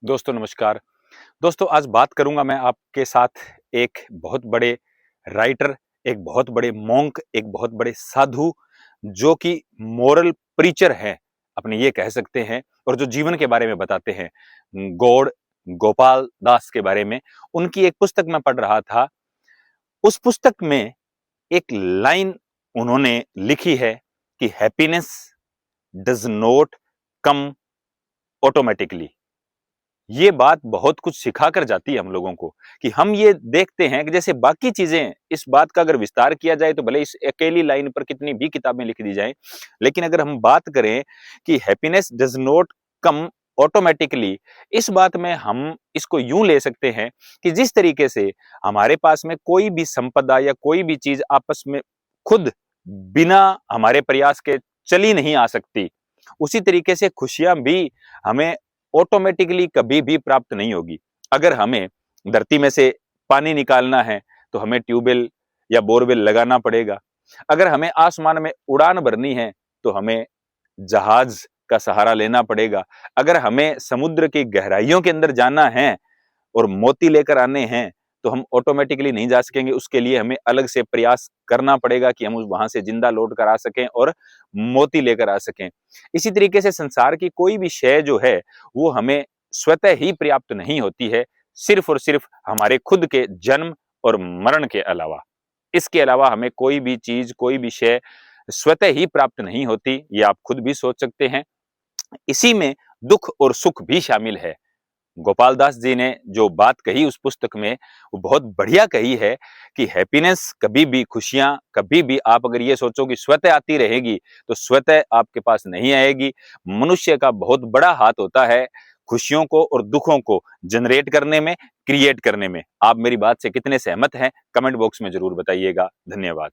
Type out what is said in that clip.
दोस्तों नमस्कार। दोस्तों आज बात करूंगा मैं आपके साथ एक बहुत बड़े राइटर, एक बहुत बड़े मॉन्क, एक बहुत बड़े साधु जो कि मोरल प्रीचर हैं, अपने ये कह सकते हैं और जो जीवन के बारे में बताते हैं। गॉड गोपाल दास के बारे में उनकी एक पुस्तक मैं पढ़ रहा था। उस पुस्तक में एक लाइन उन्होंने लिखी है कि happiness does not come automatically. ये बात बहुत कुछ सिखा कर जाती है हम लोगों को कि हम ये देखते हैं कि जैसे बाकी चीजें, इस बात का अगर विस्तार किया जाए तो भले इस अकेली लाइन पर कितनी भी किताबें लिख दी जाएं, लेकिन अगर हम बात करें कि happiness does not come automatically, इस बात में हम इसको यूं ले सकते हैं कि जिस तरीके से हमारे पास में कोई भी संपदा या कोई भी चीज आपस में खुद बिना हमारे प्रयास के चली नहीं आ सकती, उसी तरीके से खुशियां भी हमें ऑटोमेटिकली कभी भी प्राप्त नहीं होगी। अगर हमें धरती में से पानी निकालना है तो हमें ट्यूबवेल या बोरवेल लगाना पड़ेगा। अगर हमें आसमान में उड़ान भरनी है तो हमें जहाज का सहारा लेना पड़ेगा। अगर हमें समुद्र की गहराइयों के अंदर जाना है और मोती लेकर आने हैं तो हम ऑटोमेटिकली नहीं जा सकेंगे, उसके लिए हमें अलग से प्रयास करना पड़ेगा कि हम वहां से जिंदा लौट कर आ सकें और मोती लेकर आ सकें। इसी तरीके से संसार की कोई भी शय जो है वो हमें स्वतः ही पर्याप्त नहीं होती है, सिर्फ और सिर्फ हमारे खुद के जन्म और मरण के अलावा। इसके अलावा हमें कोई भी चीज, कोई भी शय स्वतः ही प्राप्त नहीं होती, ये आप खुद भी सोच सकते हैं। इसी में दुख और सुख भी शामिल है। गोपाल दास जी ने जो बात कही उस पुस्तक में, वो बहुत बढ़िया कही है कि हैप्पीनेस कभी भी, खुशियां कभी भी, आप अगर ये सोचो कि स्वतः आती रहेगी तो स्वतः आपके पास नहीं आएगी। मनुष्य का बहुत बड़ा हाथ होता है खुशियों को और दुखों को जनरेट करने में, क्रिएट करने में। आप मेरी बात से कितने सहमत हैं, कमेंट बॉक्स में जरूर बताइएगा। धन्यवाद।